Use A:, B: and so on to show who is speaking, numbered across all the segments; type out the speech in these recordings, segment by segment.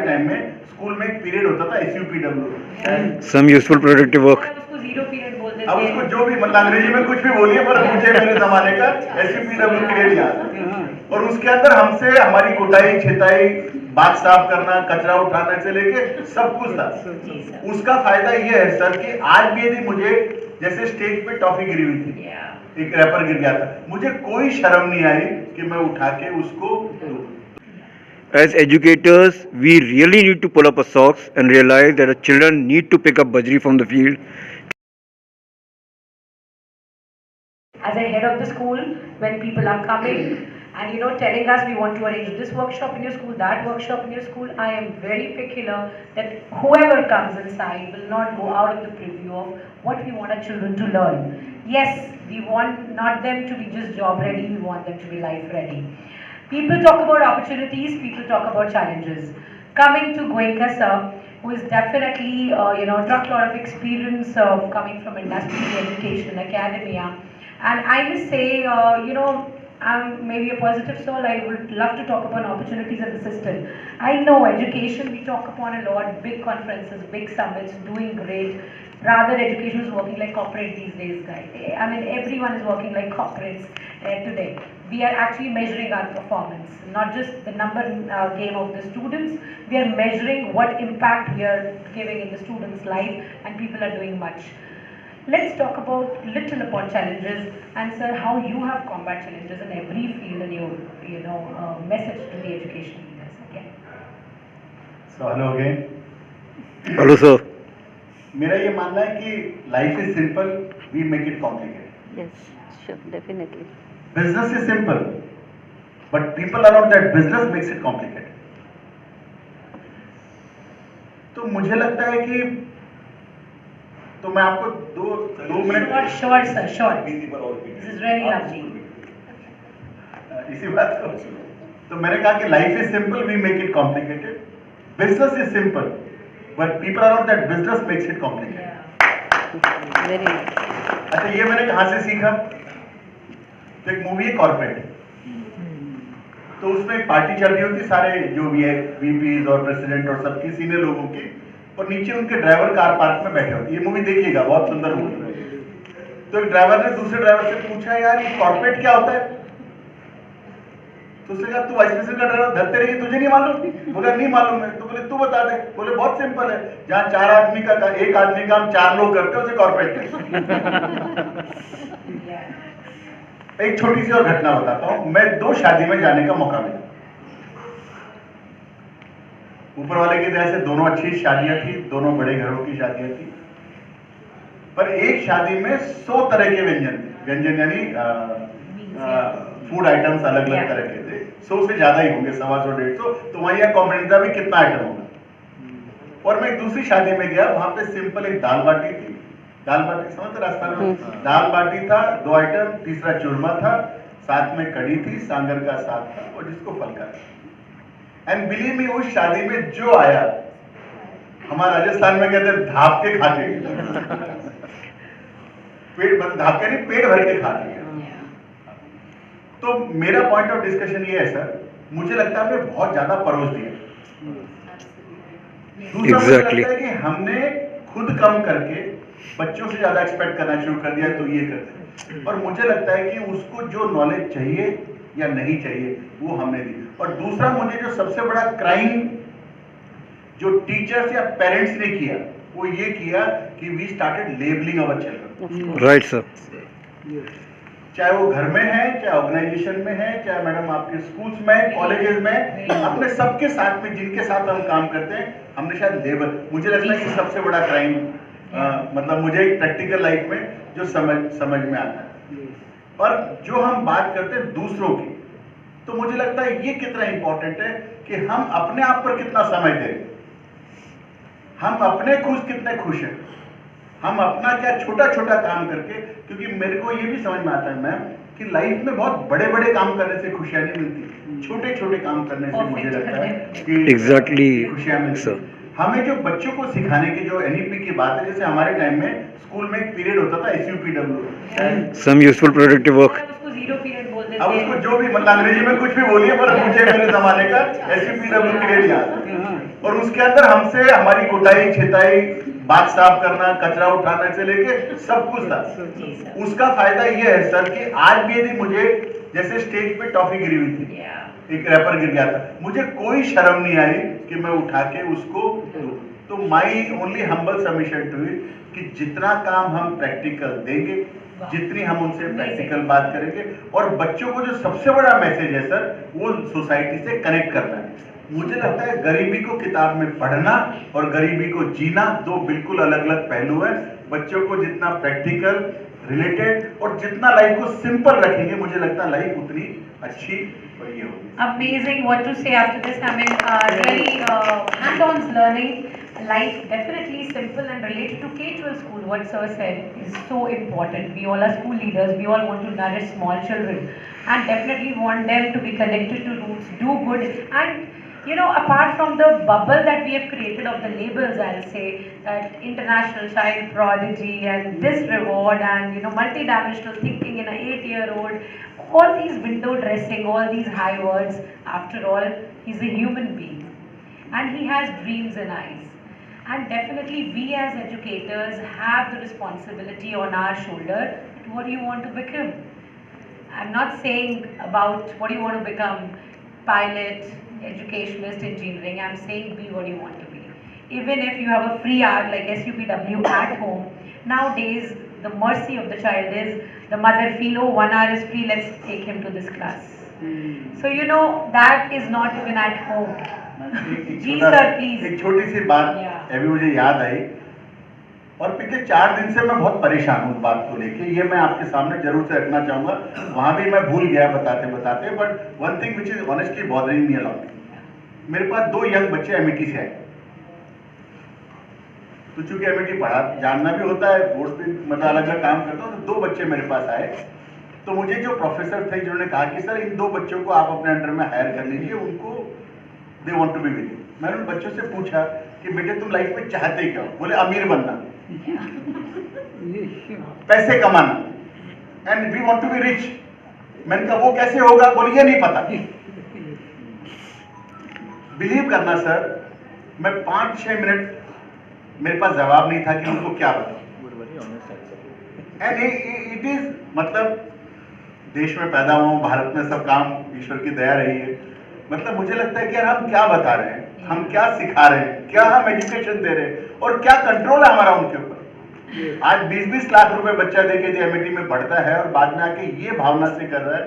A: Time में school में एक पीरियड होता था SUPW,
B: some useful productive work.
C: उसको जीरो पीरियड बोल देते
A: अब उसको जो भी मतलब अंग्रेजी में कुछ भी बोलिए, पर मुझे मेरे जमाने का SUPW पीरियड याद है। और उसके अंदर हमसे हमारी कुटाई छिताई, बात साफ करना, कचरा उठाने से लेके सब कुछ था। उसका फायदा ये है सर कि आज भी यदि मुझे जैसे स्टेज पे टॉफी गिरी हुई थी, एक रैपर गिर गया था, मुझे कोई शर्म नहीं आई कि मैं उठा के उसको दूं।
B: As educators, we really need to pull up our socks and realize that our children need to pick up bajri from the field.
C: As a head of the school, when people are coming and telling us we want to arrange this workshop in your school, that workshop in your school, I am very particular that whoever comes inside will not go out of the preview of what we want our children to learn. Yes, we want not them to be just job ready, we want them to be life ready. People talk about opportunities, people talk about challenges. Coming to Goenka sir, who is definitely truckload of experience of coming from industry, education, academia, and I must say, I'm maybe a positive soul. I would love to talk upon opportunities of the system. I know education we talk upon a lot, big conferences, big summits, doing great. Rather, education is working like corporate these days, guys. I mean, everyone is working like corporates today. We are actually measuring our performance, not just the number game of the students. We are measuring what impact we are giving in the students' life, and people are doing much. Let's talk about little upon challenges, and sir, how you have combat challenges in every field and your message to the education leaders again.
A: So hello again.
B: Hello, sir.
A: मेरा ये मानना है कि life is simple, we make it complicated.
D: Yes, sure, definitely.
A: Business is simple, but people around that business makes it complicated. तो मुझे लगता है कि तो मैं आपको दो minute
C: Short, sir, short. This is really lovely.
A: इसी बात को तो मैंने कहा कि life is simple, we make it complicated. Business is simple, but people around that business makes it complicated.
D: Very nice.
A: अच्छा, ये मैंने कहाँ से सीखा? तो एक मूवी है कॉर्पोरेट, तो उसमें एक पार्टी चल रही होती, सारे जो भी है VPs और प्रेसिडेंट और सबकी सीनियर लोगों की, और नीचे उनके ड्राइवर कार पार्क में बैठे होते। ये मूवी देखिएगा, बहुत सुंदर मूवी है। तो एक ड्राइवर ने दूसरे ड्राइवर से पूछा, यार ये कॉर्पोरेट क्या होता है? तो उसने कहा, तू वाइस प्रेसिडेंट का ड्राइवर धरते रही, तुझे नहीं मालूम? बोला नहीं मालूम है। तो बोले तू बता दे। बोले बहुत सिंपल है, जहाँ चार आदमी का एक आदमी काम चार लोग करते हैं उसे कॉर्पोरेट कहते हैं। एक छोटी सी और घटना बताता हूं। मैं 2 शादी में जाने का मौका मिला। ऊपर वाले की दया से दोनों अच्छी शादियां थी, दोनों बड़े घरों की शादियां थी, पर एक शादी में 100 तरह के व्यंजन यानी फूड आइटम्स अलग अलग तरह के थे। 100 से ज्यादा ही होंगे, 125 150। तो वहां यह कॉन्फिडेंस था भी कितना आइटम होगा। और मैं एक दूसरी शादी में गया, वहां पे सिंपल एक दाल बाटी थी। दाल बाटी समझते राजस्थान में? दाल बाटी था, 2 आइटम, तीसरा चूरमा था, साथ में कढ़ी थी, सांगर का साग था और जिसको फलका था। एंड बिलीव मी, उस शादी में जो आया, हमारे राजस्थान में कहते हैं धाप के खा के पेट, मतलब धाप के नहीं, पेट भर के खा के। तो मेरा पॉइंट ऑफ डिस्कशन ये है सर, मुझे लगता है हमने बहुत ज्यादा परोस दिया। दूसरा मुझे लगता है कि हमने खुद कम करके बच्चों से ज्यादा एक्सपेक्ट करना शुरू कर दिया, तो ये करते हैं। और मुझे लगता है कि उसको जो नॉलेज चाहिए या नहीं चाहिए वो हमने दी। और दूसरा, मुझे जो सबसे बड़ा क्राइम जो टीचर्स या पेरेंट्स ने किया, वो ये किया कि we started labelling our children.
B: Right sir.
A: चाहे वो घर में है, चाहे ऑर्गेनाइजेशन में है, चाहे मैडम आपके स्कूल्स में, कॉलेजेस में, अपने सबके साथ में जिनके साथ हम काम करते हैं, हमने शायद लेबल, मुझे लगता है कि सबसे बड़ा क्राइम मतलब मुझे एक प्रैक्टिकल लाइफ में जो समझ में आता है। और जो हम बात करते हैं दूसरों की, तो मुझे लगता है ये कितना इंपॉर्टेंट है कि हम अपने आप पर कितना समय दें, हम अपने कितने खुश हैं, हम अपना क्या छोटा छोटा काम करके। क्योंकि मेरे को ये भी समझ में आता है मैम कि लाइफ में बहुत बड़े बड़े काम करने से खुशियां नहीं मिलती, छोटे छोटे काम करने से मुझे लगता है कि
B: एग्जैक्टली
A: खुशियां मिलती। हमें जो बच्चों को सिखाने की जो NEP की बात है, जैसे हमारे टाइम में स्कूल में एक पीरियड होता था SUPW,
B: some useful productive work.
C: उसको जीरो पीरियड बोल
A: अब उसको जो भी मतलब अंग्रेजी में कुछ भी बोलिए, पर मुझे मेरे जमाने का SUPW क्लियर याद है। और उसके अंदर हमसे हमारी कुटाई छिताई, बात साफ करना, कचरा उठाने से लेके सब कुछ था। उसका फायदा ये है सर कि आज भी यदि मुझे जैसे स्टेज पे टॉफी गिरी हुई थी, एक रैपर गिर गया था, मुझे कोई शर्म नहीं आई कि मैं उठा के उसको दूं। तो my only humble submission to you कि जितना काम हम प्रैक्टिकल देंगे, जितनी हम उनसे प्रैक्टिकल बात करेंगे, और बच्चों को जो सबसे बड़ा मैसेज है सर, वो सोसाइटी से कनेक्ट करना है। मुझे लगता है गरीबी को किताब में पढ़ना और गरीबी को जीना दो बिल्कुल अलग अलग पहलू है। बच्चों को जितना प्रैक्टिकल रिलेटेड और जितना लाइफ को सिंपल रखेंगे, मुझे लगता है लाइफ उतनी अच्छी और ये होगी।
C: Amazing what to say after this. I mean, really hands-on learning, life definitely simple and related to K-12 school. What sir said is so important. We all are school leaders. We all want to nourish small children, and definitely want them to be connected to roots, do good, and you know, apart from the bubble that we have created of the labels, I'll say that international child prodigy and this reward and you know multi-dimensional thinking in an 8-year-old. All these window dressing, all these high words, after all, he's a human being and he has dreams and eyes. And definitely we as educators have the responsibility on our shoulder. What do you want to become? I'm not saying about what do you want to become, pilot, educationist, engineering. I'm saying be what you want to be. Even if you have a free art like SUPW at home, nowadays the mercy of the child is the mother feel, oh, 1 hour is free, let's take him to this class. So you know that is not even at home. जी sir please.
A: एक छोटी सी बात अभी मुझे याद आई, और पिछले 4 दिन से मैं बहुत परेशान हूँ उस बात को लेके, ये मैं आपके सामने जरूर से रखना चाहूंगा। वहां भी मैं भूल गया बताते बताते, but one thing which is honestly bothering me a lot, मेरे पास 2 यंग बच्चे एमईटी से आए। तो चूंकि एमईटी पढ़ा जानना भी होता है, बोर्ड पे मतलब अलग अलग काम करता हूँ, तो 2 बच्चे मेरे पास आए। तो मुझे जो प्रोफेसर थे जिन्होंने कहा कि सर इन 2 बच्चों को आप अपने अंडर में हायर कर लीजिए, उनको they want to be with you. मैंने उन बच्चों से पूछा कि बेटे तुम लाइफ में चाहते क्या हो? बोले अमीर बनना, पैसे कमाना, and we want to be rich. मैंने कहा वो कैसे होगा? बोले ये नहीं पता। बिलीव करना सर, मैं 5-6 मिनट मेरे पास जवाब नहीं था कि उनको क्या बताऊं। एंड इट इज मतलब देश में पैदा हुआ हूं, भारत में सब काम ईश्वर की दया रही है। मतलब मुझे लगता है कि यार हम क्या बता रहे हैं, हम क्या सिखा रहे हैं, क्या हम एजुकेशन दे रहे हैं, और क्या कंट्रोल है हमारा उनके ऊपर। आज 20-20 लाख रुपए बच्चा देके जो एमईटी में पढ़ता है और बाद में आके ये भावना से कर रहा है,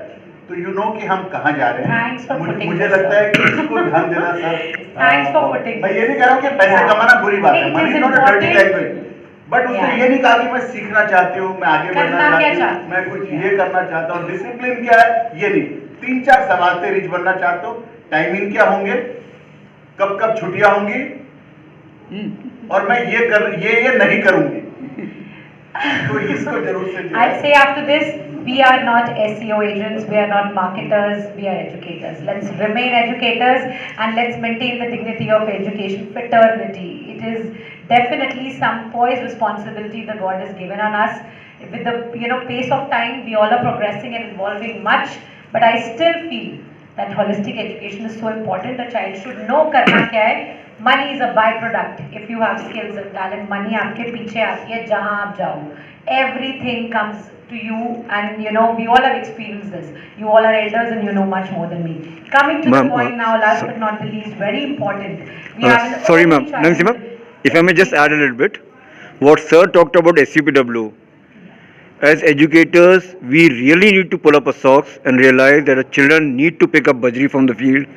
A: तो यू नो कि हम कहाँ जा रहे हैं। मुझे लगता है कि इसको ध्यान देना सर। मैं ये नहीं कह रहा हूँ कि पैसे कमाना बुरी बात है, money is not a dirty language, but उसने ये नहीं कहा कि मैं सीखना चाहती हूँ, मैं आगे बढ़ना चाहती हूँ, मैं कुछ ये करना चाहता हूँ। डिसिप्लिन क्या है ये नहीं, 3-4 सवाल से रिच बनना चाहता हूँ। टाइमिंग क्या होंगे, कब कब छुट्टियां होंगी, और मैं ये नहीं करूंगी। तो इसको जरूर से
C: I'll say after this, we are not SEO agents, we are not marketers, we are educators. Let's remain educators and let's maintain the dignity of education fraternity. It is definitely some poised responsibility that God has given on us. With the pace of time, we all are progressing and evolving much, but I still feel that holistic education is so important. A child should know karna kya hai. Money is a byproduct. If you have skills and talent, money aapke piche aati hai jahan aap jao. Everything comes to you, and you know we all have experienced this. You all are elders and you know much more than me. Coming to the point now, last but not the least, very important. We have an
B: sorry
C: only
B: ma'am,
C: child.
B: Nancy ma'am, if I may just add a little bit, what sir talked about SUPW. As educators, we really need to pull up our socks and realize that our children need to pick up bajri from the field